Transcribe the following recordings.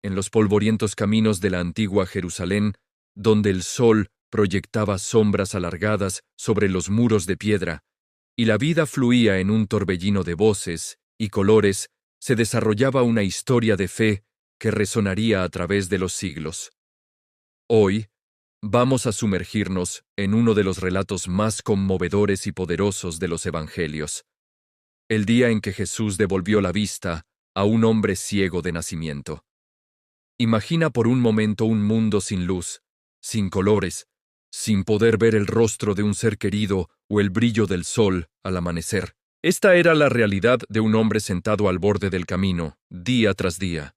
en los polvorientos caminos de la antigua Jerusalén, donde el sol proyectaba sombras alargadas sobre los muros de piedra, y la vida fluía en un torbellino de voces y colores, se desarrollaba una historia de fe que resonaría a través de los siglos. Hoy, vamos a sumergirnos en uno de los relatos más conmovedores y poderosos de los Evangelios, el día en que Jesús devolvió la vista a un hombre ciego de nacimiento. Imagina por un momento un mundo sin luz, sin colores, sin poder ver el rostro de un ser querido o el brillo del sol al amanecer. Esta era la realidad de un hombre sentado al borde del camino, día tras día.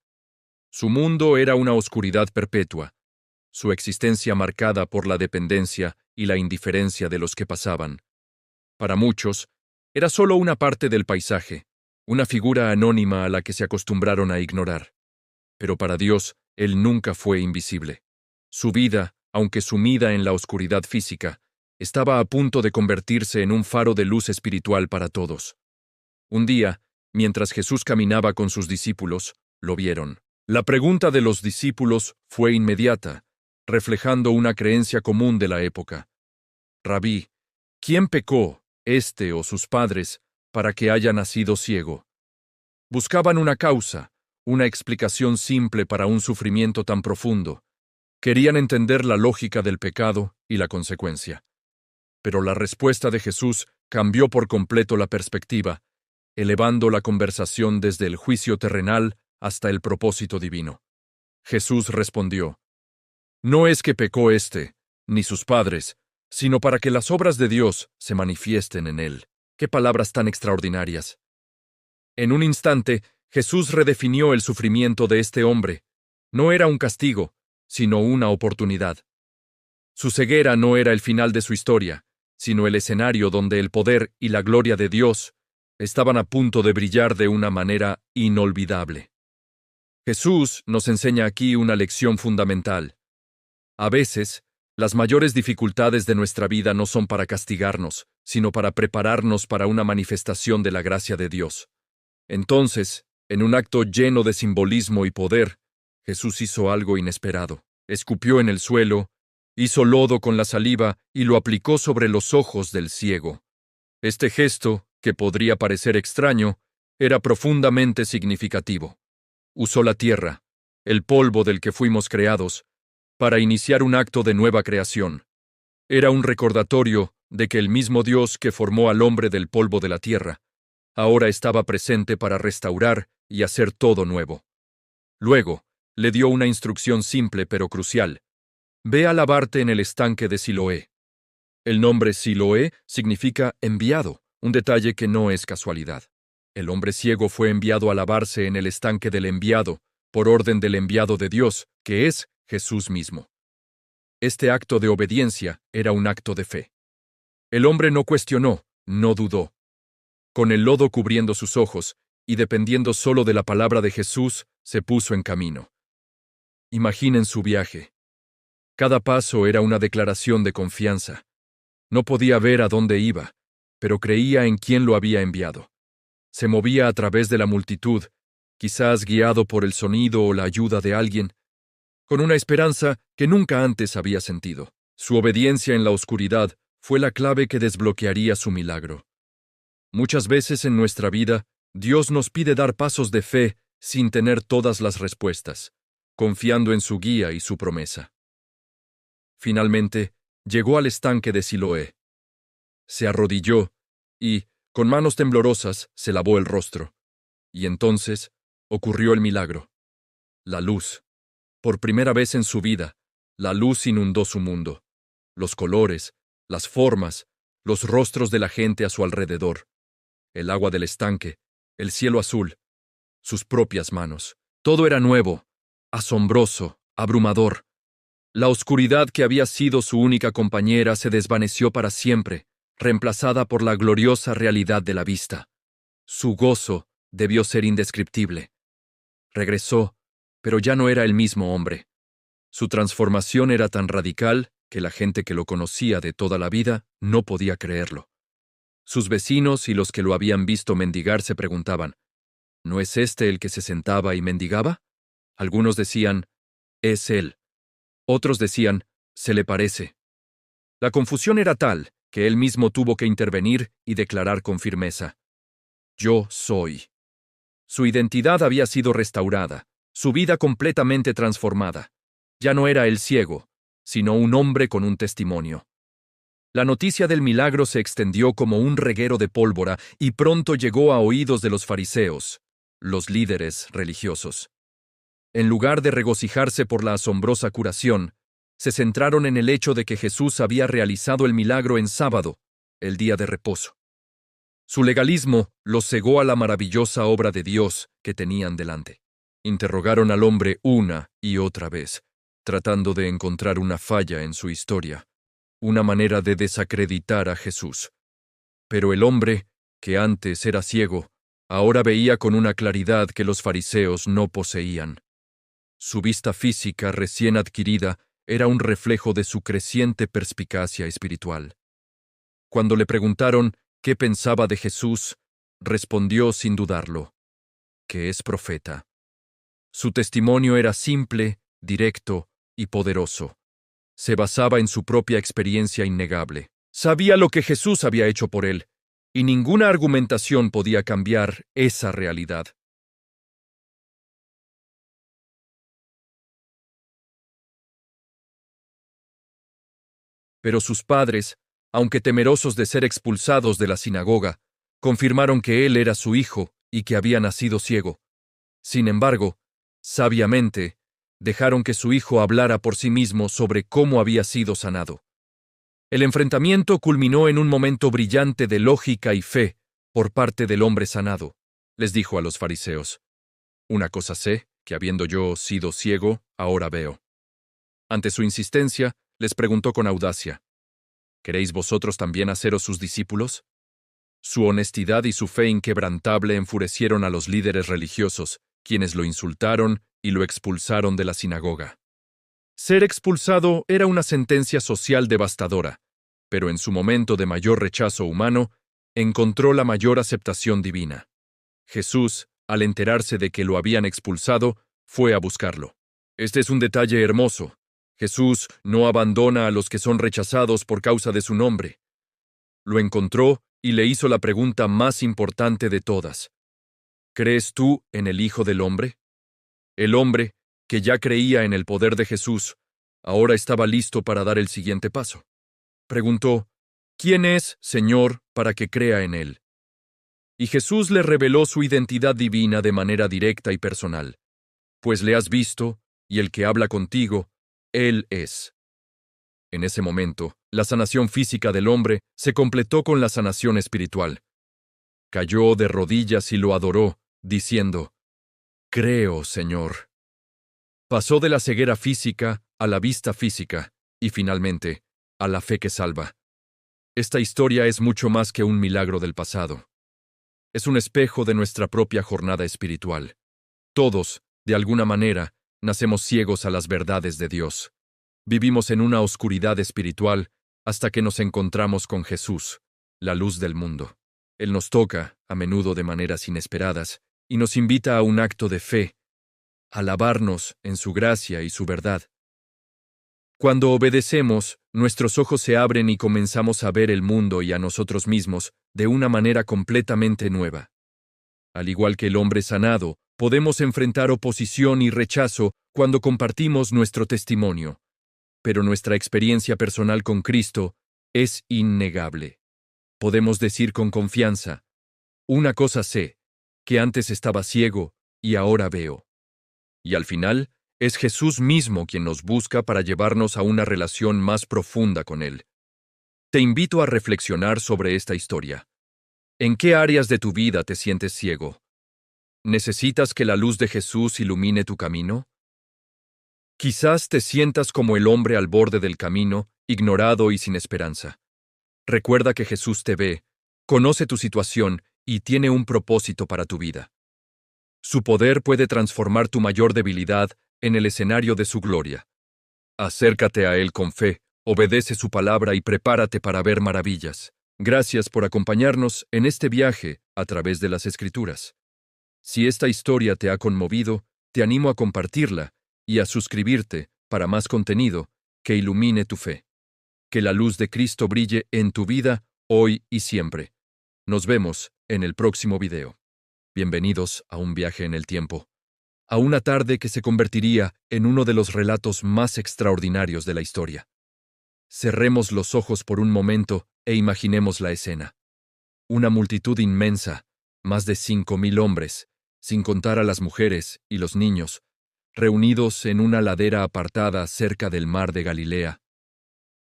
Su mundo era una oscuridad perpetua, su existencia marcada por la dependencia y la indiferencia de los que pasaban. Para muchos, era solo una parte del paisaje, una figura anónima a la que se acostumbraron a ignorar. Pero para Dios, él nunca fue invisible. Su vida, aunque sumida en la oscuridad física, estaba a punto de convertirse en un faro de luz espiritual para todos. Un día, mientras Jesús caminaba con sus discípulos, lo vieron. La pregunta de los discípulos fue inmediata, reflejando una creencia común de la época. Rabí, ¿quién pecó, este o sus padres, para que haya nacido ciego? Buscaban una causa, una explicación simple para un sufrimiento tan profundo. Querían entender la lógica del pecado y la consecuencia. Pero la respuesta de Jesús cambió por completo la perspectiva, elevando la conversación desde el juicio terrenal hasta el propósito divino. Jesús respondió: No es que pecó ni sus padres, sino para que las obras de Dios se manifiesten en él. ¡Qué palabras tan extraordinarias! En un instante, Jesús redefinió el sufrimiento de este hombre. No era un castigo, sino una oportunidad. Su ceguera no era el final de su historia, sino el escenario donde el poder y la gloria de Dios estaban a punto de brillar de una manera inolvidable. Jesús nos enseña aquí una lección fundamental. A veces, las mayores dificultades de nuestra vida no son para castigarnos, sino para prepararnos para una manifestación de la gracia de Dios. Entonces, en un acto lleno de simbolismo y poder, Jesús hizo algo inesperado. Escupió en el suelo, hizo lodo con la saliva y lo aplicó sobre los ojos del ciego. Este gesto, que podría parecer extraño, era profundamente significativo. Usó la tierra, el polvo del que fuimos creados, para iniciar un acto de nueva creación. Era un recordatorio de que el mismo Dios que formó al hombre del polvo de la tierra, ahora estaba presente para restaurar y hacer todo nuevo. Luego, le dio una instrucción simple pero crucial. Ve a lavarte en el estanque de Siloé. El nombre Siloé significa enviado, un detalle que no es casualidad. El hombre ciego fue enviado a lavarse en el estanque del enviado, por orden del enviado de Dios, que es Jesús mismo. Este acto de obediencia era un acto de fe. El hombre no cuestionó, no dudó. Con el lodo cubriendo sus ojos, y dependiendo solo de la palabra de Jesús, se puso en camino. Imaginen su viaje. Cada paso era una declaración de confianza. No podía ver a dónde iba, pero creía en quién lo había enviado. Se movía a través de la multitud, quizás guiado por el sonido o la ayuda de alguien, con una esperanza que nunca antes había sentido. Su obediencia en la oscuridad fue la clave que desbloquearía su milagro. Muchas veces en nuestra vida, Dios nos pide dar pasos de fe sin tener todas las respuestas, confiando en su guía y su promesa. Finalmente, llegó al estanque de Siloé. Se arrodilló y, con manos temblorosas, se lavó el rostro. Y entonces ocurrió el milagro. La luz. Por primera vez en su vida, la luz inundó su mundo. Los colores, las formas, los rostros de la gente a su alrededor. El agua del estanque, el cielo azul, sus propias manos. Todo era nuevo, asombroso, abrumador. La oscuridad que había sido su única compañera se desvaneció para siempre, reemplazada por la gloriosa realidad de la vista. Su gozo debió ser indescriptible. Regresó, pero ya no era el mismo hombre. Su transformación era tan radical que la gente que lo conocía de toda la vida no podía creerlo. Sus vecinos y los que lo habían visto mendigar se preguntaban, ¿no es este el que se sentaba y mendigaba? Algunos decían, «Es él». Otros decían, «Se le parece». La confusión era tal que él mismo tuvo que intervenir y declarar con firmeza, «Yo soy». Su identidad había sido restaurada, su vida completamente transformada. Ya no era el ciego, sino un hombre con un testimonio. La noticia del milagro se extendió como un reguero de pólvora y pronto llegó a oídos de los fariseos, los líderes religiosos. En lugar de regocijarse por la asombrosa curación, se centraron en el hecho de que Jesús había realizado el milagro en sábado, el día de reposo. Su legalismo los cegó a la maravillosa obra de Dios que tenían delante. Interrogaron al hombre una y otra vez, tratando de encontrar una falla en su historia, una manera de desacreditar a Jesús. Pero el hombre, que antes era ciego, ahora veía con una claridad que los fariseos no poseían. Su vista física recién adquirida era un reflejo de su creciente perspicacia espiritual. Cuando le preguntaron qué pensaba de Jesús, respondió sin dudarlo, que es profeta. Su testimonio era simple, directo y poderoso. Se basaba en su propia experiencia innegable. Sabía lo que Jesús había hecho por él, y ninguna argumentación podía cambiar esa realidad. Pero sus padres, aunque temerosos de ser expulsados de la sinagoga, confirmaron que él era su hijo y que había nacido ciego. Sin embargo, sabiamente, dejaron que su hijo hablara por sí mismo sobre cómo había sido sanado. El enfrentamiento culminó en un momento brillante de lógica y fe por parte del hombre sanado. Les dijo a los fariseos, «Una cosa sé, que habiendo yo sido ciego, ahora veo». Ante su insistencia, les preguntó con audacia, ¿queréis vosotros también haceros sus discípulos? Su honestidad y su fe inquebrantable enfurecieron a los líderes religiosos, quienes lo insultaron y lo expulsaron de la sinagoga. Ser expulsado era una sentencia social devastadora, pero en su momento de mayor rechazo humano, encontró la mayor aceptación divina. Jesús, al enterarse de que lo habían expulsado, fue a buscarlo. Este es un detalle hermoso. Jesús no abandona a los que son rechazados por causa de su nombre. Lo encontró y le hizo la pregunta más importante de todas. ¿Crees tú en el Hijo del Hombre? El hombre, que ya creía en el poder de Jesús, ahora estaba listo para dar el siguiente paso. Preguntó, ¿quién es, Señor, para que crea en él? Y Jesús le reveló su identidad divina de manera directa y personal. Pues le has visto, y el que habla contigo, él es. En ese momento, la sanación física del hombre se completó con la sanación espiritual. Cayó de rodillas y lo adoró, diciendo, «Creo, Señor». Pasó de la ceguera física a la vista física y, finalmente, a la fe que salva. Esta historia es mucho más que un milagro del pasado. Es un espejo de nuestra propia jornada espiritual. Todos, de alguna manera, nacemos ciegos a las verdades de Dios. Vivimos en una oscuridad espiritual hasta que nos encontramos con Jesús, la luz del mundo. Él nos toca, a menudo de maneras inesperadas, y nos invita a un acto de fe, a alabarnos en su gracia y su verdad. Cuando obedecemos, nuestros ojos se abren y comenzamos a ver el mundo y a nosotros mismos de una manera completamente nueva. Al igual que el hombre sanado, podemos enfrentar oposición y rechazo cuando compartimos nuestro testimonio, pero nuestra experiencia personal con Cristo es innegable. Podemos decir con confianza, una cosa sé, que antes estaba ciego y ahora veo. Y al final, es Jesús mismo quien nos busca para llevarnos a una relación más profunda con Él. Te invito a reflexionar sobre esta historia. ¿En qué áreas de tu vida te sientes ciego? ¿Necesitas que la luz de Jesús ilumine tu camino? Quizás te sientas como el hombre al borde del camino, ignorado y sin esperanza. Recuerda que Jesús te ve, conoce tu situación y tiene un propósito para tu vida. Su poder puede transformar tu mayor debilidad en el escenario de su gloria. Acércate a Él con fe, obedece su palabra y prepárate para ver maravillas. Gracias por acompañarnos en este viaje a través de las Escrituras. Si esta historia te ha conmovido, te animo a compartirla y a suscribirte para más contenido que ilumine tu fe. Que la luz de Cristo brille en tu vida hoy y siempre. Nos vemos en el próximo video. Bienvenidos a un viaje en el tiempo, a una tarde que se convertiría en uno de los relatos más extraordinarios de la historia. Cerremos los ojos por un momento e imaginemos la escena. Una multitud inmensa, más de 5,000 hombres, sin contar a las mujeres y los niños, reunidos en una ladera apartada cerca del mar de Galilea.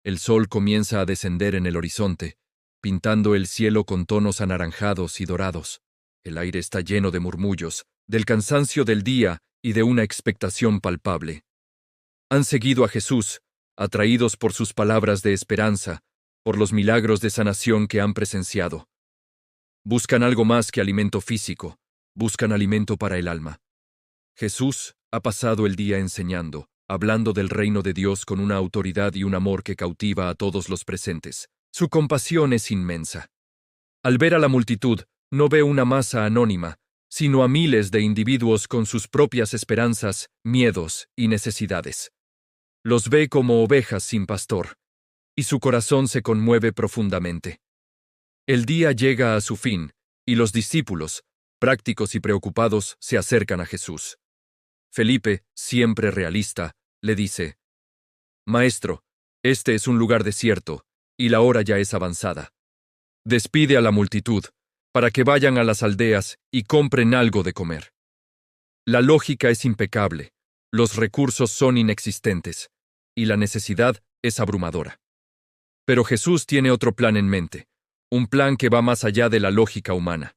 El sol comienza a descender en el horizonte, pintando el cielo con tonos anaranjados y dorados. El aire está lleno de murmullos, del cansancio del día y de una expectación palpable. Han seguido a Jesús, atraídos por sus palabras de esperanza, por los milagros de sanación que han presenciado. Buscan algo más que alimento físico, buscan alimento para el alma. Jesús ha pasado el día enseñando, hablando del reino de Dios con una autoridad y un amor que cautiva a todos los presentes. Su compasión es inmensa. Al ver a la multitud, no ve una masa anónima, sino a miles de individuos con sus propias esperanzas, miedos y necesidades. Los ve como ovejas sin pastor, y su corazón se conmueve profundamente. El día llega a su fin, y los discípulos, prácticos y preocupados, se acercan a Jesús. Felipe, siempre realista, le dice: «Maestro, este es un lugar desierto, y la hora ya es avanzada. Despide a la multitud, para que vayan a las aldeas y compren algo de comer». La lógica es impecable, los recursos son inexistentes, y la necesidad es abrumadora. Pero Jesús tiene otro plan en mente, un plan que va más allá de la lógica humana.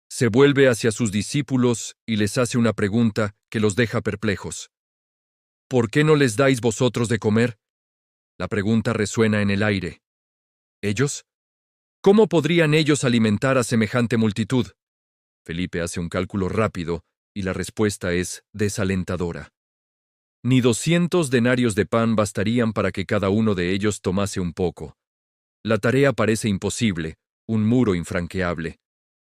Se vuelve hacia sus discípulos y les hace una pregunta que los deja perplejos. ¿Por qué no les dais vosotros de comer? La pregunta resuena en el aire. ¿Ellos? ¿Cómo podrían ellos alimentar a semejante multitud? Felipe hace un cálculo rápido y la respuesta es desalentadora. Ni 200 denarios de pan bastarían para que cada uno de ellos tomase un poco. La tarea parece imposible, un muro infranqueable.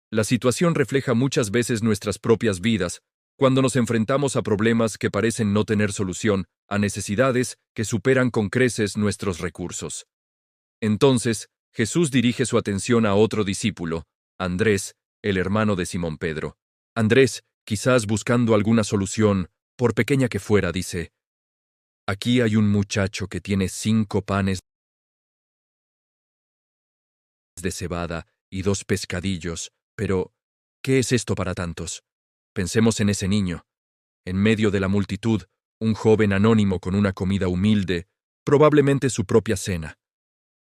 La situación refleja muchas veces nuestras propias vidas, cuando nos enfrentamos a problemas que parecen no tener solución, a necesidades que superan con creces nuestros recursos. Entonces, Jesús dirige su atención a otro discípulo, Andrés, el hermano de Simón Pedro. Andrés, quizás buscando alguna solución, por pequeña que fuera, dice: «Aquí hay un muchacho que tiene 5 panes de cebada y 2 pescadillos, pero ¿qué es esto para tantos? Pensemos en ese niño. En medio de la multitud, un joven anónimo con una comida humilde, probablemente su propia cena.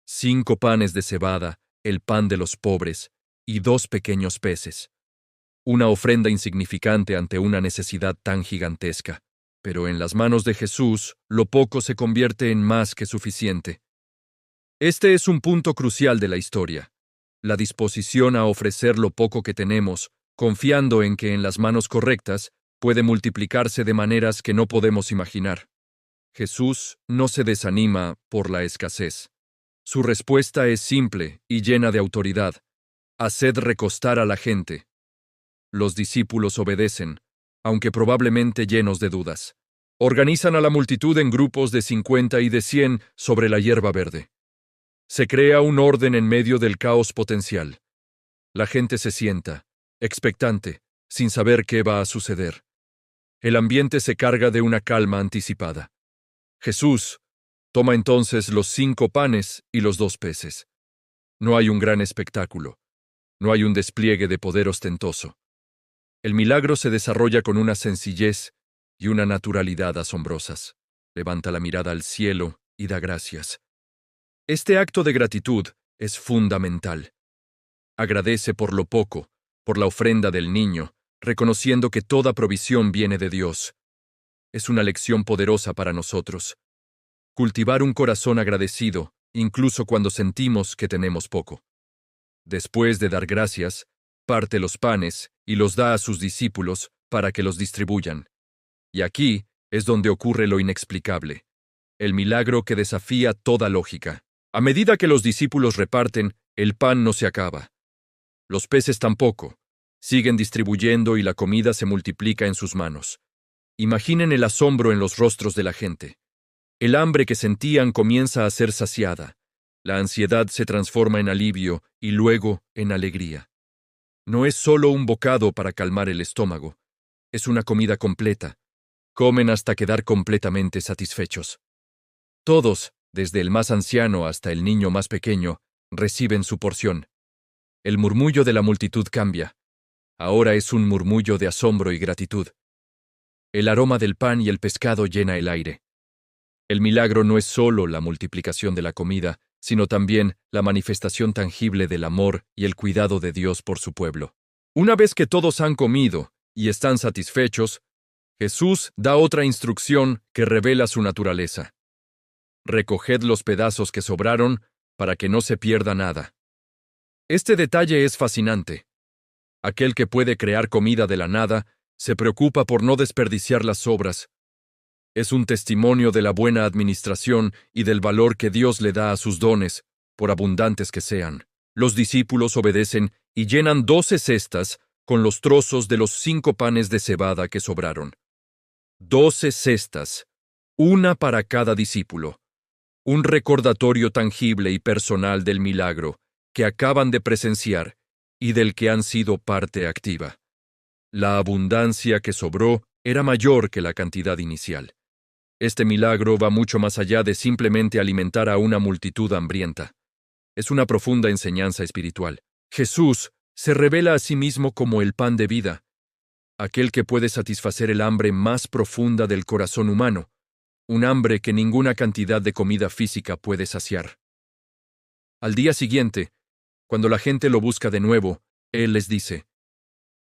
5 panes de cebada, el pan de los pobres, y 2 pequeños peces. Una ofrenda insignificante ante una necesidad tan gigantesca. Pero en las manos de Jesús, lo poco se convierte en más que suficiente. Este es un punto crucial de la historia. La disposición a ofrecer lo poco que tenemos, confiando en que en las manos correctas puede multiplicarse de maneras que no podemos imaginar. Jesús no se desanima por la escasez. Su respuesta es simple y llena de autoridad: haced recostar a la gente. Los discípulos obedecen, aunque probablemente llenos de dudas. Organizan a la multitud en grupos de 50 y de 100 sobre la hierba verde. Se crea un orden en medio del caos potencial. La gente se sienta, expectante, sin saber qué va a suceder. El ambiente se carga de una calma anticipada. Jesús toma entonces los 5 panes y los 2 peces. No hay un gran espectáculo. No hay un despliegue de poder ostentoso. El milagro se desarrolla con una sencillez y una naturalidad asombrosas. Levanta la mirada al cielo y da gracias. Este acto de gratitud es fundamental. Agradece por lo poco, por la ofrenda del niño, reconociendo que toda provisión viene de Dios. Es una lección poderosa para nosotros. Cultivar un corazón agradecido, incluso cuando sentimos que tenemos poco. Después de dar gracias, parte los panes y los da a sus discípulos para que los distribuyan. Y aquí es donde ocurre lo inexplicable, el milagro que desafía toda lógica. A medida que los discípulos reparten, el pan no se acaba. Los peces tampoco. Siguen distribuyendo y la comida se multiplica en sus manos. Imaginen el asombro en los rostros de la gente. El hambre que sentían comienza a ser saciada. La ansiedad se transforma en alivio y luego en alegría. No es solo un bocado para calmar el estómago, es una comida completa. Comen hasta quedar completamente satisfechos. Todos, desde el más anciano hasta el niño más pequeño, reciben su porción. El murmullo de la multitud cambia. Ahora es un murmullo de asombro y gratitud. El aroma del pan y el pescado llena el aire. El milagro no es solo la multiplicación de la comida, sino también la manifestación tangible del amor y el cuidado de Dios por su pueblo. Una vez que todos han comido y están satisfechos, Jesús da otra instrucción que revela su naturaleza. Recoged los pedazos que sobraron para que no se pierda nada. Este detalle es fascinante. Aquel que puede crear comida de la nada se preocupa por no desperdiciar las sobras. Es un testimonio de la buena administración y del valor que Dios le da a sus dones, por abundantes que sean. Los discípulos obedecen y llenan 12 cestas con los trozos de los 5 panes de cebada que sobraron. 12 cestas, una para cada discípulo. Un recordatorio tangible y personal del milagro que acaban de presenciar y del que han sido parte activa. La abundancia que sobró era mayor que la cantidad inicial. Este milagro va mucho más allá de simplemente alimentar a una multitud hambrienta. Es una profunda enseñanza espiritual. Jesús se revela a sí mismo como el pan de vida, aquel que puede satisfacer el hambre más profunda del corazón humano, un hambre que ninguna cantidad de comida física puede saciar. Al día siguiente, cuando la gente lo busca de nuevo, Él les dice: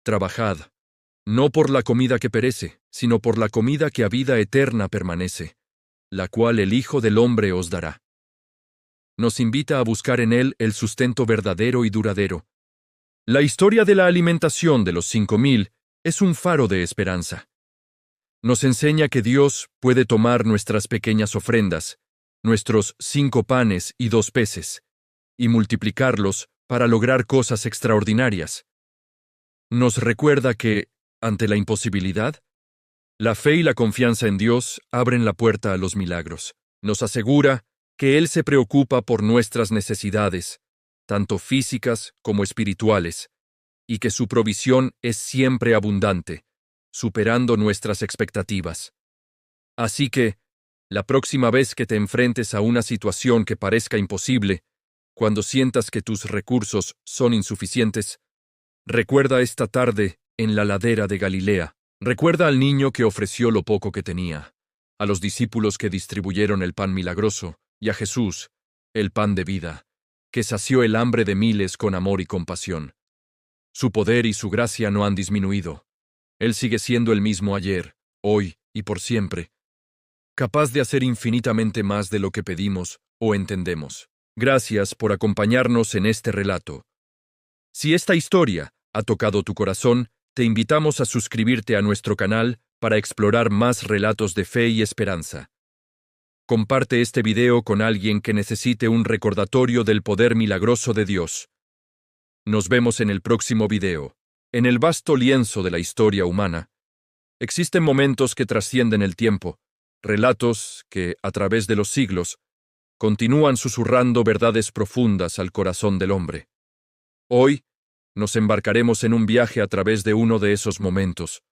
trabajad, no por la comida que perece, sino por la comida que a vida eterna permanece, la cual el Hijo del Hombre os dará. Nos invita a buscar en Él el sustento verdadero y duradero. La historia de la alimentación de los 5,000 es un faro de esperanza. Nos enseña que Dios puede tomar nuestras pequeñas ofrendas, nuestros 5 panes y 2 peces, y multiplicarlos para lograr cosas extraordinarias. Nos recuerda que, ante la imposibilidad, la fe y la confianza en Dios abren la puerta a los milagros. Nos asegura que Él se preocupa por nuestras necesidades, tanto físicas como espirituales, y que su provisión es siempre abundante, superando nuestras expectativas. Así que, la próxima vez que te enfrentes a una situación que parezca imposible, cuando sientas que tus recursos son insuficientes, recuerda esta tarde en la ladera de Galilea. Recuerda al niño que ofreció lo poco que tenía, a los discípulos que distribuyeron el pan milagroso, y a Jesús, el pan de vida, que sació el hambre de miles con amor y compasión. Su poder y su gracia no han disminuido. Él sigue siendo el mismo ayer, hoy y por siempre, capaz de hacer infinitamente más de lo que pedimos o entendemos. Gracias por acompañarnos en este relato. Si esta historia ha tocado tu corazón, te invitamos a suscribirte a nuestro canal para explorar más relatos de fe y esperanza. Comparte este video con alguien que necesite un recordatorio del poder milagroso de Dios. Nos vemos en el próximo video. En el vasto lienzo de la historia humana, existen momentos que trascienden el tiempo, relatos que, a través de los siglos, continúan susurrando verdades profundas al corazón del hombre. Hoy, nos embarcaremos en un viaje a través de uno de esos momentos,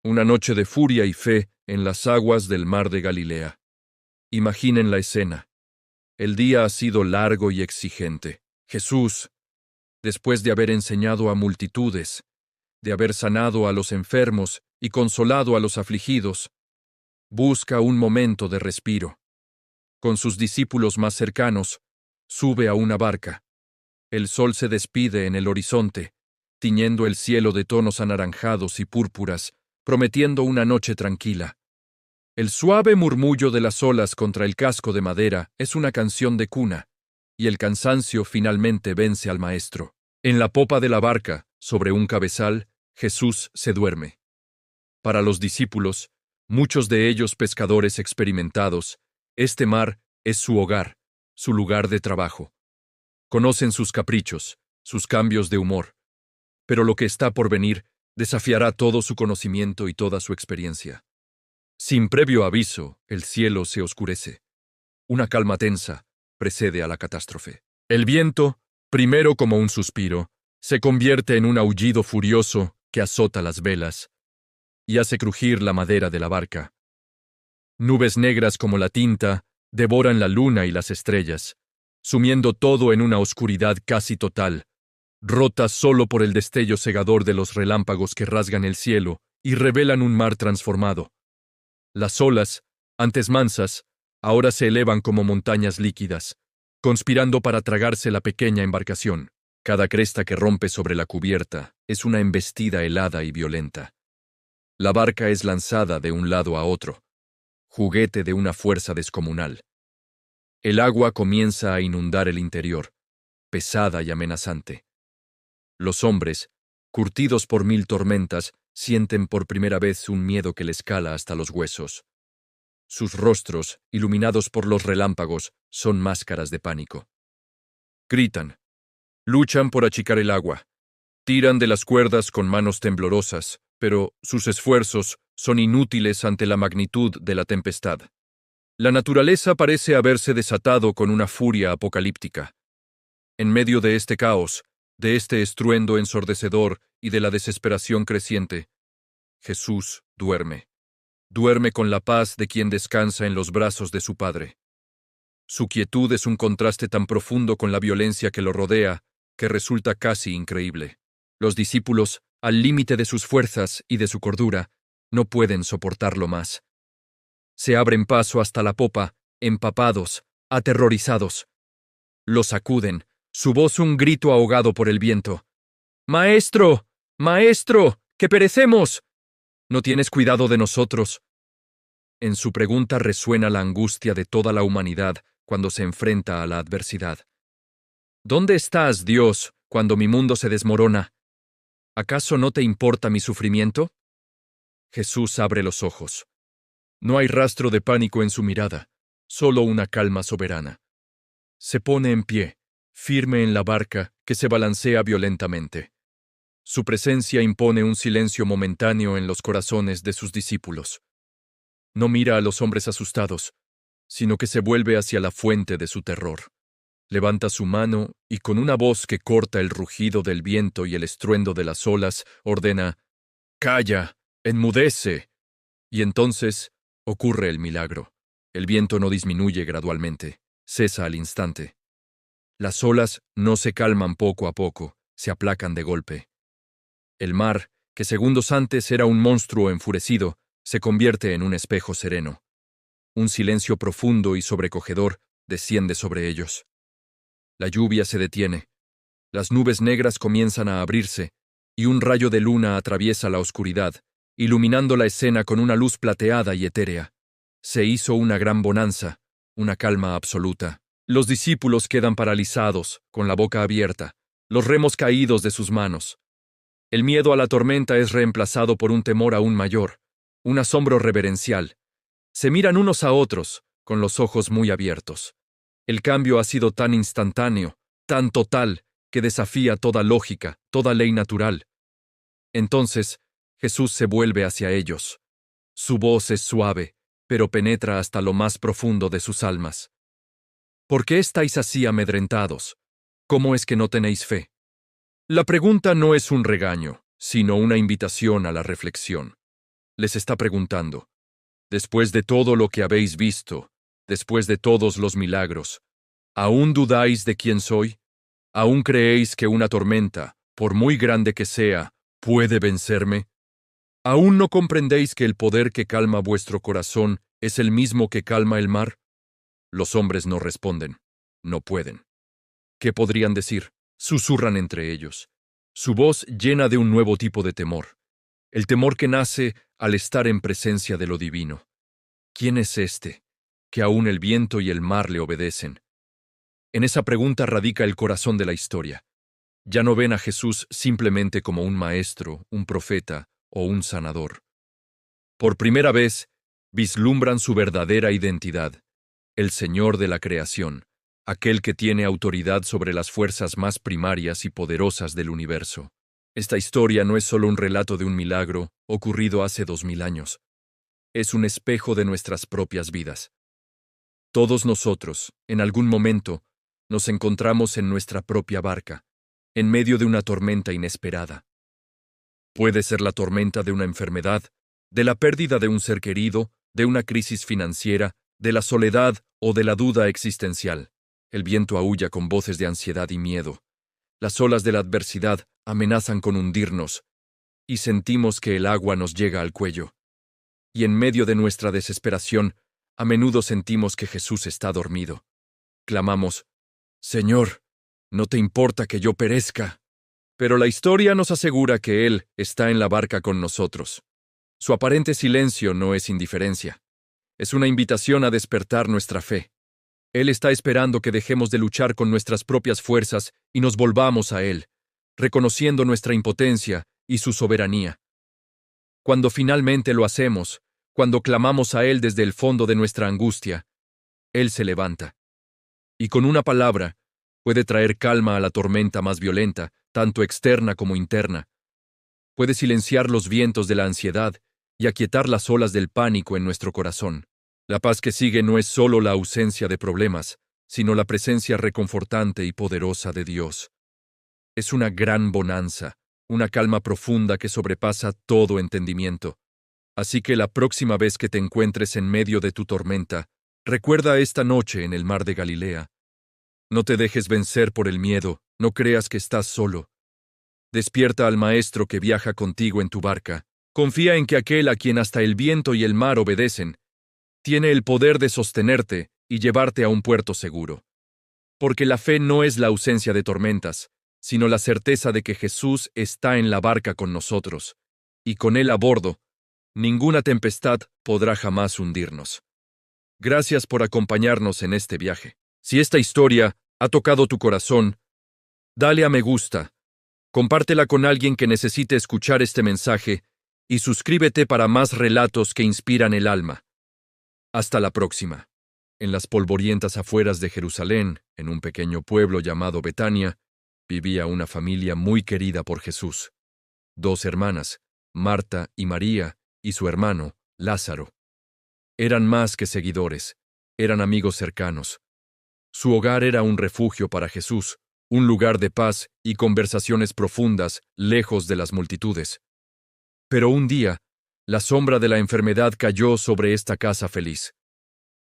una noche de furia y fe en las aguas del mar de Galilea. Imaginen la escena. El día ha sido largo y exigente. Jesús, después de haber enseñado a multitudes, de haber sanado a los enfermos y consolado a los afligidos, busca un momento de respiro. Con sus discípulos más cercanos, sube a una barca. El sol se despide en el horizonte, tiñendo el cielo de tonos anaranjados y púrpuras, prometiendo una noche tranquila. El suave murmullo de las olas contra el casco de madera es una canción de cuna, y el cansancio finalmente vence al maestro. En la popa de la barca, sobre un cabezal, Jesús se duerme. Para los discípulos, muchos de ellos pescadores experimentados, este mar es su hogar, su lugar de trabajo. Conocen sus caprichos, sus cambios de humor, pero lo que está por venir desafiará todo su conocimiento y toda su experiencia. Sin previo aviso, el cielo se oscurece. Una calma tensa precede a la catástrofe. El viento, primero como un suspiro, se convierte en un aullido furioso que azota las velas y hace crujir la madera de la barca. Nubes negras como la tinta devoran la luna y las estrellas, sumiendo todo en una oscuridad casi total, rota solo por el destello cegador de los relámpagos que rasgan el cielo y revelan un mar transformado. Las olas, antes mansas, ahora se elevan como montañas líquidas, conspirando para tragarse la pequeña embarcación. Cada cresta que rompe sobre la cubierta es una embestida helada y violenta. La barca es lanzada de un lado a otro, juguete de una fuerza descomunal. El agua comienza a inundar el interior, pesada y amenazante. Los hombres, curtidos por 1000 tormentas, sienten por primera vez un miedo que les cala hasta los huesos. Sus rostros, iluminados por los relámpagos, son máscaras de pánico. Gritan, luchan por achicar el agua, tiran de las cuerdas con manos temblorosas, pero sus esfuerzos son inútiles ante la magnitud de la tempestad. La naturaleza parece haberse desatado con una furia apocalíptica. En medio de este caos, de este estruendo ensordecedor y de la desesperación creciente, Jesús duerme. Duerme con la paz de quien descansa en los brazos de su Padre. Su quietud es un contraste tan profundo con la violencia que lo rodea que resulta casi increíble. Los discípulos, al límite de sus fuerzas y de su cordura, no pueden soportarlo más. Se abren paso hasta la popa, empapados, aterrorizados. Lo sacuden, su voz un grito ahogado por el viento. ¡Maestro! ¡Maestro! ¡Que perecemos! ¿No tienes cuidado de nosotros? En su pregunta resuena la angustia de toda la humanidad cuando se enfrenta a la adversidad. ¿Dónde estás, Dios, cuando mi mundo se desmorona? ¿Acaso no te importa mi sufrimiento? Jesús abre los ojos. No hay rastro de pánico en su mirada, solo una calma soberana. Se pone en pie, firme en la barca que se balancea violentamente. Su presencia impone un silencio momentáneo en los corazones de sus discípulos. No mira a los hombres asustados, sino que se vuelve hacia la fuente de su terror. Levanta su mano y con una voz que corta el rugido del viento y el estruendo de las olas, ordena: «¡Calla! ¡Enmudece!». Y entonces ocurre el milagro. El viento no disminuye gradualmente, cesa al instante. Las olas no se calman poco a poco, se aplacan de golpe. El mar, que segundos antes era un monstruo enfurecido, se convierte en un espejo sereno. Un silencio profundo y sobrecogedor desciende sobre ellos. La lluvia se detiene. Las nubes negras comienzan a abrirse, y un rayo de luna atraviesa la oscuridad, iluminando la escena con una luz plateada y etérea. Se hizo una gran bonanza, una calma absoluta. Los discípulos quedan paralizados, con la boca abierta, los remos caídos de sus manos. El miedo a la tormenta es reemplazado por un temor aún mayor, un asombro reverencial. Se miran unos a otros, con los ojos muy abiertos. El cambio ha sido tan instantáneo, tan total, que desafía toda lógica, toda ley natural. Entonces, Jesús se vuelve hacia ellos. Su voz es suave, pero penetra hasta lo más profundo de sus almas. ¿Por qué estáis así amedrentados? ¿Cómo es que no tenéis fe? La pregunta no es un regaño, sino una invitación a la reflexión. Les está preguntando: después de todo lo que habéis visto, después de todos los milagros, ¿aún dudáis de quién soy? ¿Aún creéis que una tormenta, por muy grande que sea, puede vencerme? ¿Aún no comprendéis que el poder que calma vuestro corazón es el mismo que calma el mar? Los hombres no responden, no pueden. ¿Qué podrían decir? Susurran entre ellos. Su voz llena de un nuevo tipo de temor, el temor que nace al estar en presencia de lo divino. ¿Quién es este, que aún el viento y el mar le obedecen? En esa pregunta radica el corazón de la historia. Ya no ven a Jesús simplemente como un maestro, un profeta o un sanador. Por primera vez, vislumbran su verdadera identidad, el Señor de la creación, aquel que tiene autoridad sobre las fuerzas más primarias y poderosas del universo. Esta historia no es solo un relato de un milagro ocurrido hace 2000 años. es un espejo de nuestras propias vidas. Todos nosotros, en algún momento, nos encontramos en nuestra propia barca, en medio de una tormenta inesperada. Puede ser la tormenta de una enfermedad, de la pérdida de un ser querido, de una crisis financiera, de la soledad o de la duda existencial. El viento aúlla con voces de ansiedad y miedo. Las olas de la adversidad amenazan con hundirnos, y sentimos que el agua nos llega al cuello. Y en medio de nuestra desesperación, a menudo sentimos que Jesús está dormido. Clamamos, «Señor, ¿no te importa que yo perezca?». Pero la historia nos asegura que Él está en la barca con nosotros. Su aparente silencio no es indiferencia. Es una invitación a despertar nuestra fe. Él está esperando que dejemos de luchar con nuestras propias fuerzas y nos volvamos a Él, reconociendo nuestra impotencia y su soberanía. Cuando finalmente lo hacemos, cuando clamamos a Él desde el fondo de nuestra angustia, Él se levanta. Y con una palabra, puede traer calma a la tormenta más violenta, tanto externa como interna. Puede silenciar los vientos de la ansiedad y aquietar las olas del pánico en nuestro corazón. La paz que sigue no es solo la ausencia de problemas, sino la presencia reconfortante y poderosa de Dios. Es una gran bonanza, una calma profunda que sobrepasa todo entendimiento. Así que la próxima vez que te encuentres en medio de tu tormenta, recuerda esta noche en el mar de Galilea. No te dejes vencer por el miedo, no creas que estás solo. Despierta al Maestro que viaja contigo en tu barca. Confía en que aquel a quien hasta el viento y el mar obedecen, tiene el poder de sostenerte y llevarte a un puerto seguro. Porque la fe no es la ausencia de tormentas, sino la certeza de que Jesús está en la barca con nosotros, y con Él a bordo, ninguna tempestad podrá jamás hundirnos. Gracias por acompañarnos en este viaje. Si esta historia ha tocado tu corazón, dale a me gusta, compártela con alguien que necesite escuchar este mensaje y suscríbete para más relatos que inspiran el alma. Hasta la próxima. En las polvorientas afueras de Jerusalén, en un pequeño pueblo llamado Betania, vivía una familia muy querida por Jesús. 2 hermanas, Marta y María, y su hermano, Lázaro. Eran más que seguidores, eran amigos cercanos. Su hogar era un refugio para Jesús, un lugar de paz y conversaciones profundas, lejos de las multitudes. Pero un día, la sombra de la enfermedad cayó sobre esta casa feliz.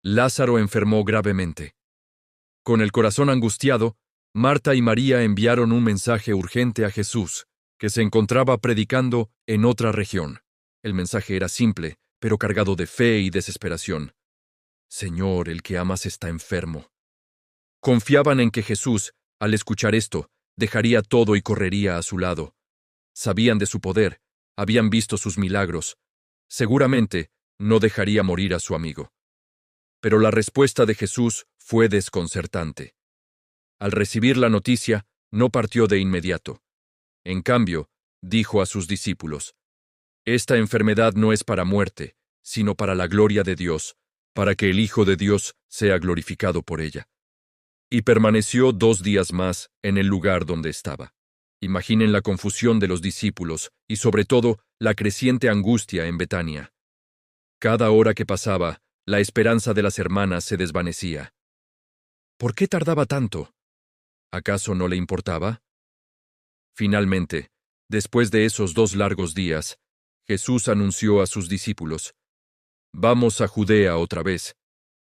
Lázaro enfermó gravemente. Con el corazón angustiado, Marta y María enviaron un mensaje urgente a Jesús, que se encontraba predicando en otra región. El mensaje era simple, pero cargado de fe y desesperación. Señor, el que amas está enfermo. Confiaban en que Jesús, al escuchar esto, dejaría todo y correría a su lado. Sabían de su poder, habían visto sus milagros. Seguramente no dejaría morir a su amigo. Pero la respuesta de Jesús fue desconcertante. Al recibir la noticia, no partió de inmediato. En cambio, dijo a sus discípulos, «Esta enfermedad no es para muerte, sino para la gloria de Dios, para que el Hijo de Dios sea glorificado por ella». Y permaneció 2 días más en el lugar donde estaba. Imaginen la confusión de los discípulos y sobre todo la creciente angustia en Betania. Cada hora que pasaba, la esperanza de las hermanas se desvanecía. ¿Por qué tardaba tanto? ¿Acaso no le importaba? Finalmente, después de esos 2 largos días, Jesús anunció a sus discípulos, «Vamos a Judea otra vez».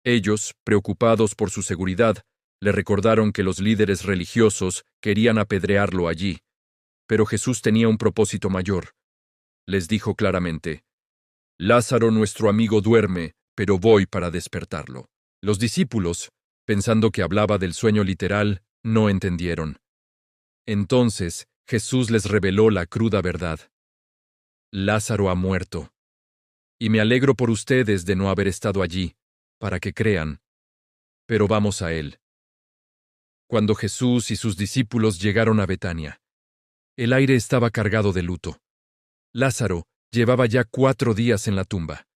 Ellos, preocupados por su seguridad, le recordaron que los líderes religiosos querían apedrearlo allí, pero Jesús tenía un propósito mayor. Les dijo claramente, «Lázaro nuestro amigo duerme, pero voy para despertarlo». Los discípulos, pensando que hablaba del sueño literal, no entendieron. Entonces Jesús les reveló la cruda verdad. Lázaro ha muerto. Y me alegro por ustedes de no haber estado allí, para que crean. Pero vamos a él. Cuando Jesús y sus discípulos llegaron a Betania, el aire estaba cargado de luto. Lázaro llevaba ya 4 días en la tumba.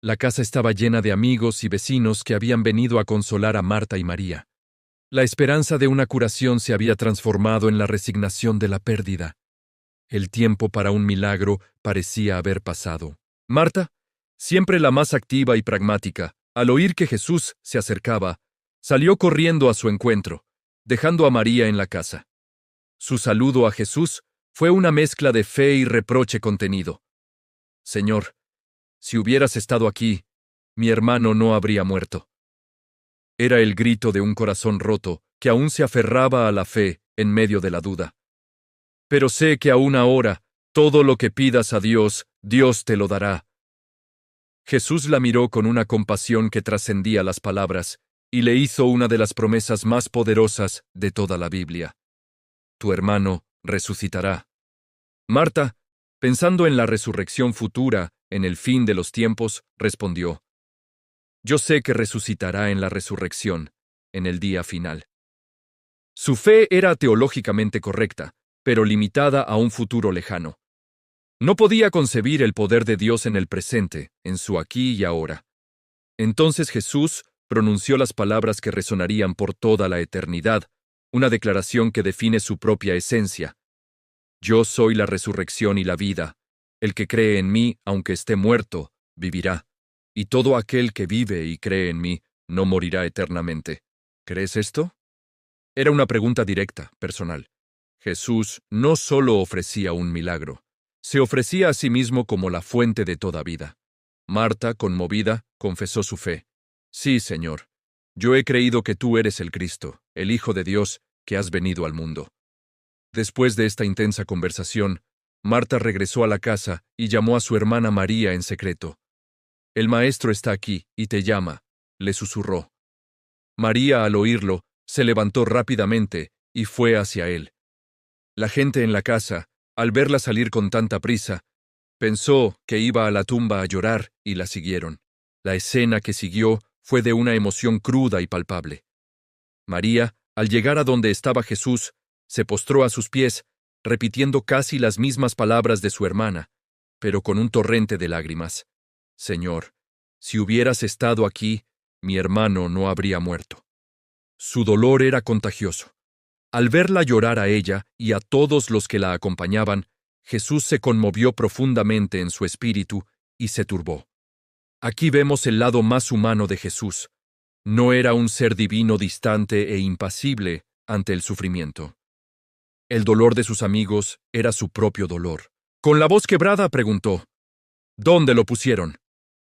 La casa estaba llena de amigos y vecinos que habían venido a consolar a Marta y María. La esperanza de una curación se había transformado en la resignación de la pérdida. El tiempo para un milagro parecía haber pasado. Marta siempre la más activa y pragmática, al oír que Jesús se acercaba, salió corriendo a su encuentro, dejando a María en la casa. Su saludo a Jesús fue una mezcla de fe y reproche contenido. Señor, si hubieras estado aquí, mi hermano no habría muerto. Era el grito de un corazón roto que aún se aferraba a la fe en medio de la duda. Pero sé que aún ahora, todo lo que pidas a Dios, Dios te lo dará. Jesús la miró con una compasión que trascendía las palabras y le hizo una de las promesas más poderosas de toda la Biblia. Tu hermano resucitará. Marta, pensando en la resurrección futura, en el fin de los tiempos, respondió: Yo sé que resucitará en la resurrección, en el día final. Su fe era teológicamente correcta, pero limitada a un futuro lejano. No podía concebir el poder de Dios en el presente, en su aquí y ahora. Entonces Jesús pronunció las palabras que resonarían por toda la eternidad, una declaración que define su propia esencia. Yo soy la resurrección y la vida. El que cree en mí, aunque esté muerto, vivirá. Y todo aquel que vive y cree en mí, no morirá eternamente. ¿Crees esto? Era una pregunta directa, personal. Jesús no solo ofrecía un milagro, se ofrecía a sí mismo como la fuente de toda vida. Marta, conmovida, confesó su fe. Sí, Señor, yo he creído que tú eres el Cristo, el Hijo de Dios, que has venido al mundo. Después de esta intensa conversación, Marta regresó a la casa y llamó a su hermana María en secreto. El Maestro está aquí y te llama, le susurró. María, al oírlo, se levantó rápidamente y fue hacia él. La gente en la casa, al verla salir con tanta prisa, pensó que iba a la tumba a llorar y la siguieron. La escena que siguió fue de una emoción cruda y palpable. María, al llegar a donde estaba Jesús, se postró a sus pies, repitiendo casi las mismas palabras de su hermana, pero con un torrente de lágrimas. Señor, si hubieras estado aquí, mi hermano no habría muerto. Su dolor era contagioso. Al verla llorar a ella y a todos los que la acompañaban, Jesús se conmovió profundamente en su espíritu y se turbó. Aquí vemos el lado más humano de Jesús. No era un ser divino distante e impasible ante el sufrimiento. El dolor de sus amigos era su propio dolor. Con la voz quebrada preguntó: ¿Dónde lo pusieron?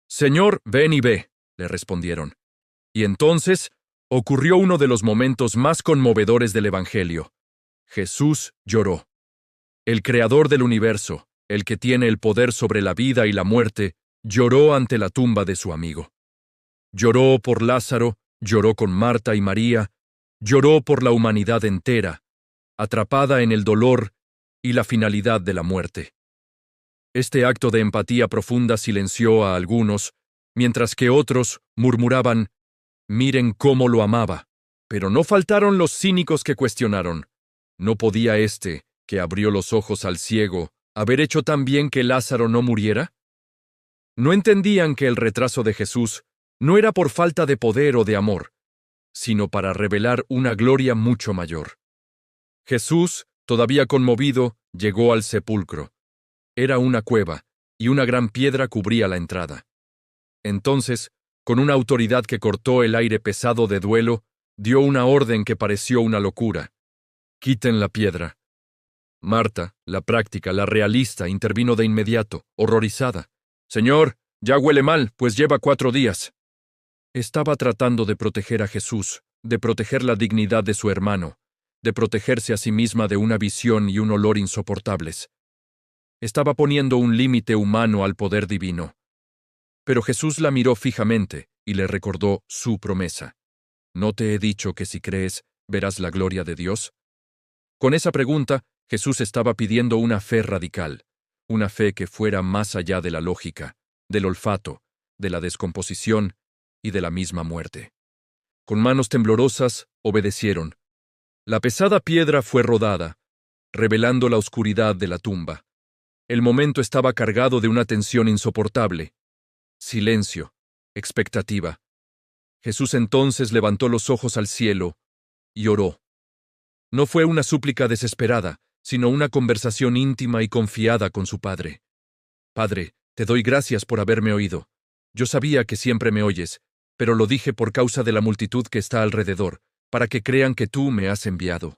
Señor, ven y ve, le respondieron. Y entonces ocurrió uno de los momentos más conmovedores del Evangelio. Jesús lloró. El Creador del universo, el que tiene el poder sobre la vida y la muerte, lloró ante la tumba de su amigo. Lloró por Lázaro, lloró con Marta y María, lloró por la humanidad entera, atrapada en el dolor y la finalidad de la muerte. Este acto de empatía profunda silenció a algunos, mientras que otros murmuraban: «Miren cómo lo amaba». Pero no faltaron los cínicos que cuestionaron: ¿no podía éste, que abrió los ojos al ciego, haber hecho tan bien que Lázaro no muriera? No entendían que el retraso de Jesús no era por falta de poder o de amor, sino para revelar una gloria mucho mayor. Jesús, todavía conmovido, llegó al sepulcro. Era una cueva, y una gran piedra cubría la entrada. Entonces, con una autoridad que cortó el aire pesado de duelo, dio una orden que pareció una locura: «Quiten la piedra». Marta, la práctica, la realista, intervino de inmediato, horrorizada. «Señor, ya huele mal, pues lleva 4 días». Estaba tratando de proteger a Jesús, de proteger la dignidad de su hermano, de protegerse a sí misma de una visión y un olor insoportables. Estaba poniendo un límite humano al poder divino. Pero Jesús la miró fijamente y le recordó su promesa: ¿no te he dicho que si crees, verás la gloria de Dios? Con esa pregunta, Jesús estaba pidiendo una fe radical, una fe que fuera más allá de la lógica, del olfato, de la descomposición y de la misma muerte. Con manos temblorosas, obedecieron. La pesada piedra fue rodada, revelando la oscuridad de la tumba. El momento estaba cargado de una tensión insoportable. Silencio, expectativa. Jesús entonces levantó los ojos al cielo y oró. No fue una súplica desesperada, sino una conversación íntima y confiada con su Padre. «Padre, te doy gracias por haberme oído. Yo sabía que siempre me oyes, pero lo dije por causa de la multitud que está alrededor, para que crean que tú me has enviado.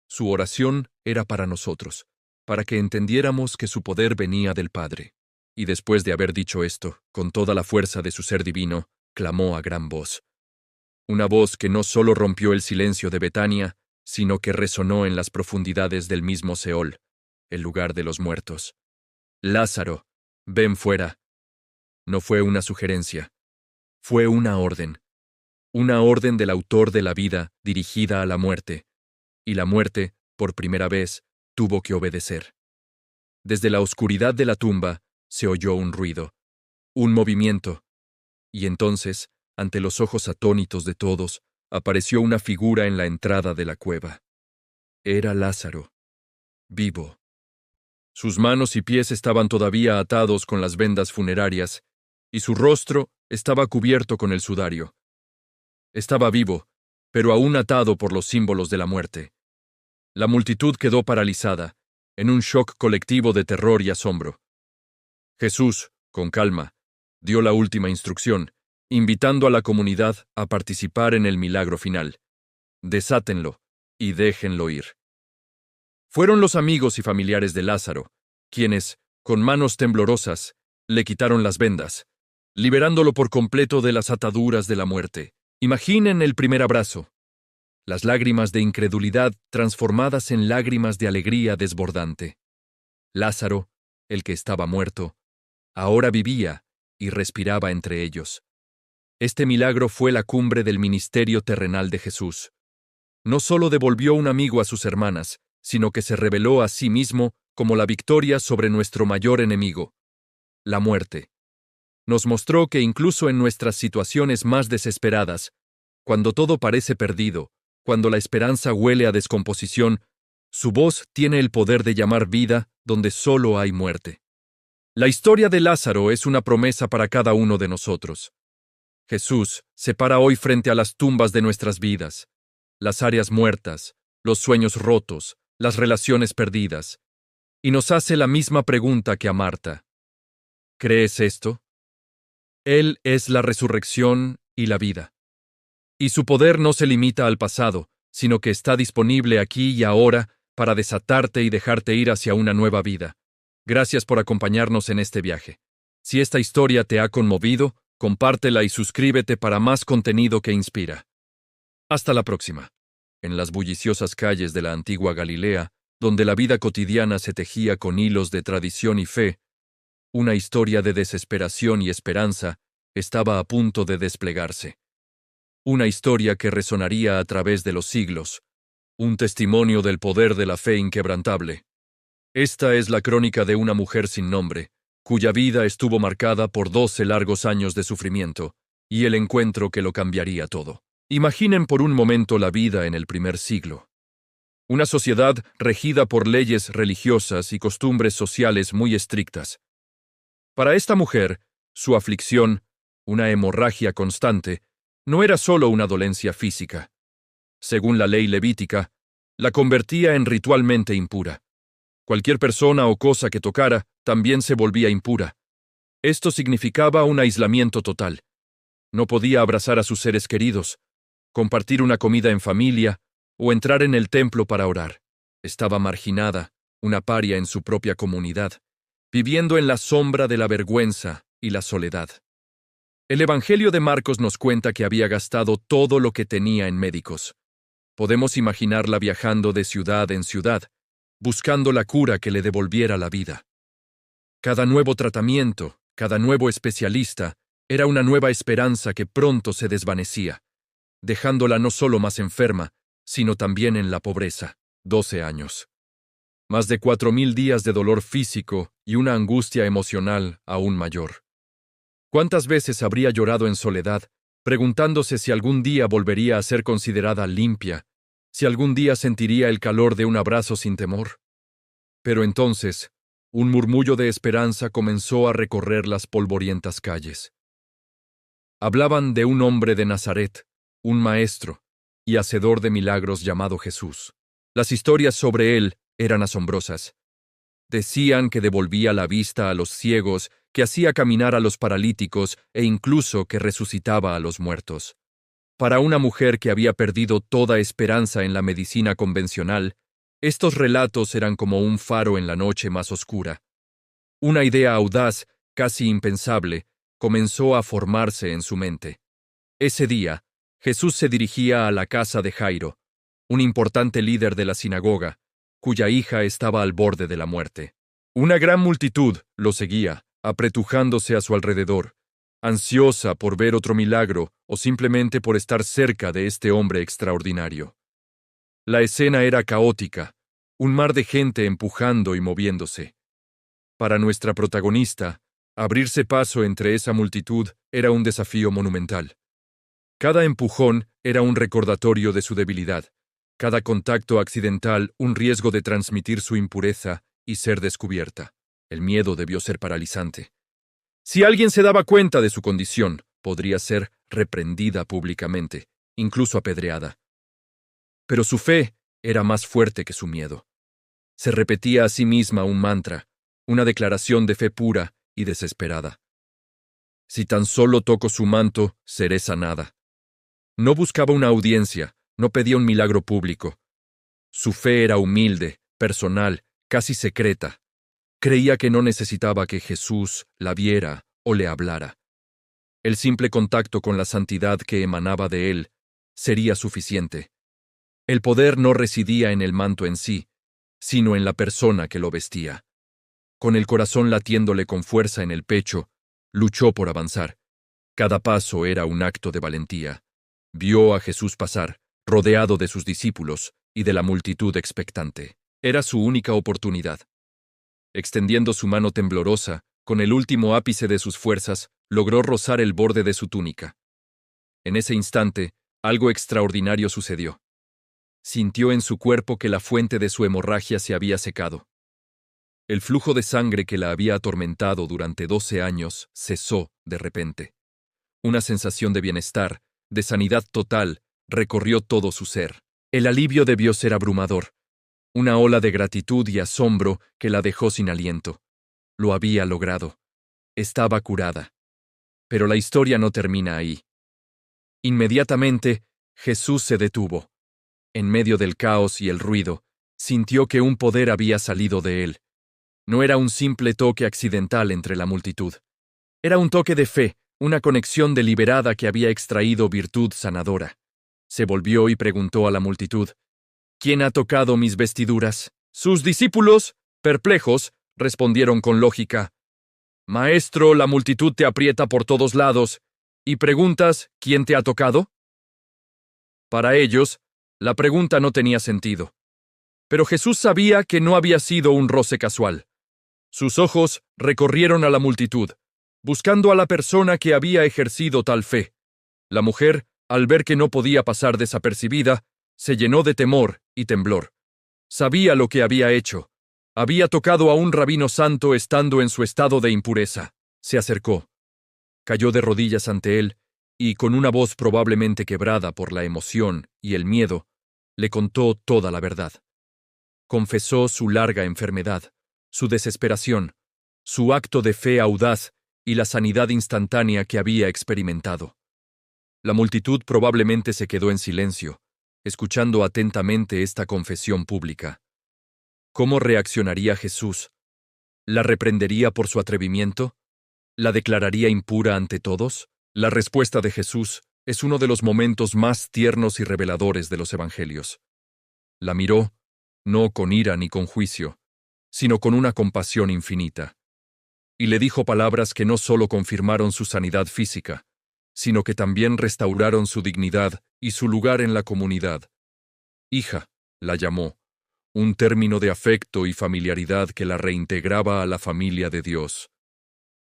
Su oración era para nosotros, para que entendiéramos que su poder venía del Padre. Y después de haber dicho esto, con toda la fuerza de su ser divino, clamó a gran voz. Una voz que no solo rompió el silencio de Betania, sino que resonó en las profundidades del mismo Seol, el lugar de los muertos. Lázaro, ven fuera. No fue una sugerencia, fue una orden del autor de la vida dirigida a la muerte, y la muerte, por primera vez, tuvo que obedecer. Desde la oscuridad de la tumba se oyó un ruido, un movimiento, y entonces, ante los ojos atónitos de todos, apareció una figura en la entrada de la cueva. Era Lázaro, vivo. Sus manos y pies estaban todavía atados con las vendas funerarias, y su rostro estaba cubierto con el sudario. Estaba vivo, pero aún atado por los símbolos de la muerte. La multitud quedó paralizada, en un shock colectivo de terror y asombro. Jesús, con calma, dio la última instrucción, invitando a la comunidad a participar en el milagro final. Desátenlo y déjenlo ir. Fueron los amigos y familiares de Lázaro, quienes, con manos temblorosas, le quitaron las vendas, liberándolo por completo de las ataduras de la muerte. Imaginen el primer abrazo. Las lágrimas de incredulidad transformadas en lágrimas de alegría desbordante. Lázaro, el que estaba muerto, ahora vivía y respiraba entre ellos. Este milagro fue la cumbre del ministerio terrenal de Jesús. No solo devolvió un amigo a sus hermanas, sino que se reveló a sí mismo como la victoria sobre nuestro mayor enemigo, la muerte. Nos mostró que incluso en nuestras situaciones más desesperadas, cuando todo parece perdido, cuando la esperanza huele a descomposición, su voz tiene el poder de llamar vida donde solo hay muerte. La historia de Lázaro es una promesa para cada uno de nosotros. Jesús se para hoy frente a las tumbas de nuestras vidas, las áreas muertas, los sueños rotos, las relaciones perdidas, y nos hace la misma pregunta que a Marta. ¿Crees esto? Él es la resurrección y la vida. Y su poder no se limita al pasado, sino que está disponible aquí y ahora para desatarte y dejarte ir hacia una nueva vida. Gracias por acompañarnos en este viaje. Si esta historia te ha conmovido, compártela y suscríbete para más contenido que inspira. Hasta la próxima. En las bulliciosas calles de la antigua Galilea, donde la vida cotidiana se tejía con hilos de tradición y fe, una historia de desesperación y esperanza estaba a punto de desplegarse. Una historia que resonaría a través de los siglos, un testimonio del poder de la fe inquebrantable. Esta es la crónica de una mujer sin nombre, cuya vida estuvo marcada por 12 largos años de sufrimiento, y el encuentro que lo cambiaría todo. Imaginen por un momento la vida en el primer siglo. Una sociedad regida por leyes religiosas y costumbres sociales muy estrictas. Para esta mujer, su aflicción, una hemorragia constante, no era solo una dolencia física. Según la ley levítica, la convertía en ritualmente impura. Cualquier persona o cosa que tocara también se volvía impura. Esto significaba un aislamiento total. No podía abrazar a sus seres queridos, compartir una comida en familia o entrar en el templo para orar. Estaba marginada, una paria en su propia comunidad, viviendo en la sombra de la vergüenza y la soledad. El Evangelio de Marcos nos cuenta que había gastado todo lo que tenía en médicos. Podemos imaginarla viajando de ciudad en ciudad, buscando la cura que le devolviera la vida. Cada nuevo tratamiento, cada nuevo especialista, era una nueva esperanza que pronto se desvanecía, dejándola no solo más enferma, sino también en la pobreza. 12 años. Más de 4.000 días de dolor físico y una angustia emocional aún mayor. ¿Cuántas veces habría llorado en soledad, preguntándose si algún día volvería a ser considerada limpia, si algún día sentiría el calor de un abrazo sin temor? Pero entonces, un murmullo de esperanza comenzó a recorrer las polvorientas calles. Hablaban de un hombre de Nazaret, un maestro y hacedor de milagros llamado Jesús. Las historias sobre él eran asombrosas. Decían que devolvía la vista a los ciegos que hacía caminar a los paralíticos e incluso que resucitaba a los muertos. Para una mujer que había perdido toda esperanza en la medicina convencional, estos relatos eran como un faro en la noche más oscura. Una idea audaz, casi impensable, comenzó a formarse en su mente. Ese día, Jesús se dirigía a la casa de Jairo, un importante líder de la sinagoga, cuya hija estaba al borde de la muerte. Una gran multitud lo seguía, apretujándose a su alrededor, ansiosa por ver otro milagro o simplemente por estar cerca de este hombre extraordinario. La escena era caótica, un mar de gente empujando y moviéndose. Para nuestra protagonista, abrirse paso entre esa multitud era un desafío monumental. Cada empujón era un recordatorio de su debilidad, cada contacto accidental un riesgo de transmitir su impureza y ser descubierta. El miedo debió ser paralizante. Si alguien se daba cuenta de su condición, podría ser reprendida públicamente, incluso apedreada. Pero su fe era más fuerte que su miedo. Se repetía a sí misma un mantra, una declaración de fe pura y desesperada. Si tan solo toco su manto, seré sanada. No buscaba una audiencia, no pedía un milagro público. Su fe era humilde, personal, casi secreta. Creía que no necesitaba que Jesús la viera o le hablara. El simple contacto con la santidad que emanaba de él sería suficiente. El poder no residía en el manto en sí, sino en la persona que lo vestía. Con el corazón latiéndole con fuerza en el pecho, luchó por avanzar. Cada paso era un acto de valentía. Vio a Jesús pasar, rodeado de sus discípulos y de la multitud expectante. Era su única oportunidad. Extendiendo su mano temblorosa, con el último ápice de sus fuerzas, logró rozar el borde de su túnica. En ese instante, algo extraordinario sucedió. Sintió en su cuerpo que la fuente de su hemorragia se había secado. El flujo de sangre que la había atormentado durante 12 años cesó de repente. Una sensación de bienestar, de sanidad total, recorrió todo su ser. El alivio debió ser abrumador. Una ola de gratitud y asombro que la dejó sin aliento. Lo había logrado. Estaba curada. Pero la historia no termina ahí. Inmediatamente, Jesús se detuvo. En medio del caos y el ruido, sintió que un poder había salido de él. No era un simple toque accidental entre la multitud. Era un toque de fe, una conexión deliberada que había extraído virtud sanadora. Se volvió y preguntó a la multitud, ¿quién ha tocado mis vestiduras? Sus discípulos, perplejos, respondieron con lógica, Maestro, la multitud te aprieta por todos lados, y preguntas, ¿quién te ha tocado? Para ellos, la pregunta no tenía sentido. Pero Jesús sabía que no había sido un roce casual. Sus ojos recorrieron a la multitud, buscando a la persona que había ejercido tal fe. La mujer, al ver que no podía pasar desapercibida, se llenó de temor y temblor. Sabía lo que había hecho. Había tocado a un rabino santo estando en su estado de impureza. Se acercó. Cayó de rodillas ante él y, con una voz probablemente quebrada por la emoción y el miedo, le contó toda la verdad. Confesó su larga enfermedad, su desesperación, su acto de fe audaz y la sanidad instantánea que había experimentado. La multitud probablemente se quedó en silencio, escuchando atentamente esta confesión pública. ¿Cómo reaccionaría Jesús? ¿La reprendería por su atrevimiento? ¿La declararía impura ante todos? La respuesta de Jesús es uno de los momentos más tiernos y reveladores de los evangelios. La miró, no con ira ni con juicio, sino con una compasión infinita. Y le dijo palabras que no solo confirmaron su sanidad física, sino que también restauraron su dignidad y su lugar en la comunidad. Hija, la llamó, un término de afecto y familiaridad que la reintegraba a la familia de Dios.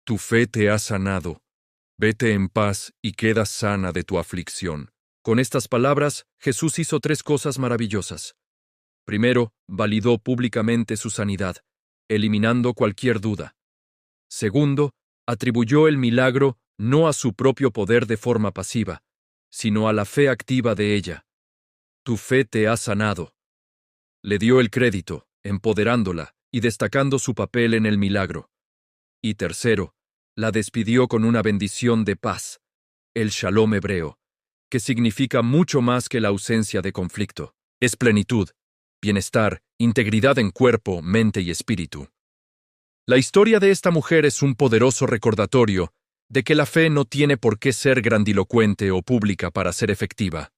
Tu fe te ha sanado. Vete en paz y queda sana de tu aflicción. Con estas palabras, Jesús hizo 3 cosas maravillosas. Primero, validó públicamente su sanidad, eliminando cualquier duda. Segundo, atribuyó el milagro no a su propio poder de forma pasiva, sino a la fe activa de ella. Tu fe te ha sanado. Le dio el crédito, empoderándola y destacando su papel en el milagro. Y tercero, la despidió con una bendición de paz, el Shalom hebreo, que significa mucho más que la ausencia de conflicto. Es plenitud, bienestar, integridad en cuerpo, mente y espíritu. La historia de esta mujer es un poderoso recordatorio de que la fe no tiene por qué ser grandilocuente o pública para ser efectiva.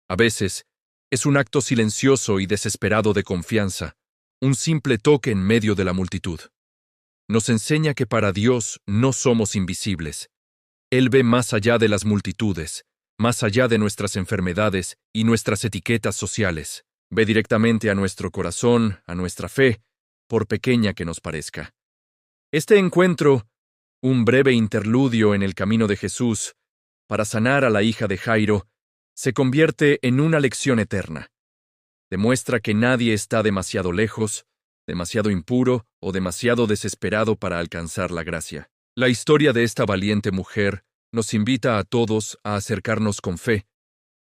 A veces, es un acto silencioso y desesperado de confianza, un simple toque en medio de la multitud. Nos enseña que para Dios no somos invisibles. Él ve más allá de las multitudes, más allá de nuestras enfermedades y nuestras etiquetas sociales. Ve directamente a nuestro corazón, a nuestra fe, por pequeña que nos parezca. Este encuentro, un breve interludio en el camino de Jesús, para sanar a la hija de Jairo, se convierte en una lección eterna. Demuestra que nadie está demasiado lejos, demasiado impuro o demasiado desesperado para alcanzar la gracia. La historia de esta valiente mujer nos invita a todos a acercarnos con fe,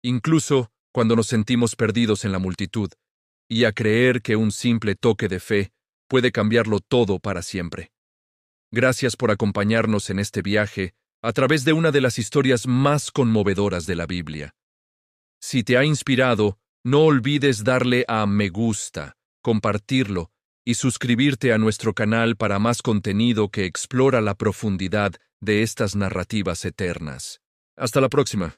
incluso cuando nos sentimos perdidos en la multitud, y a creer que un simple toque de fe puede cambiarlo todo para siempre. Gracias por acompañarnos en este viaje a través de una de las historias más conmovedoras de la Biblia. Si te ha inspirado, no olvides darle a me gusta, compartirlo y suscribirte a nuestro canal para más contenido que explora la profundidad de estas narrativas eternas. Hasta la próxima.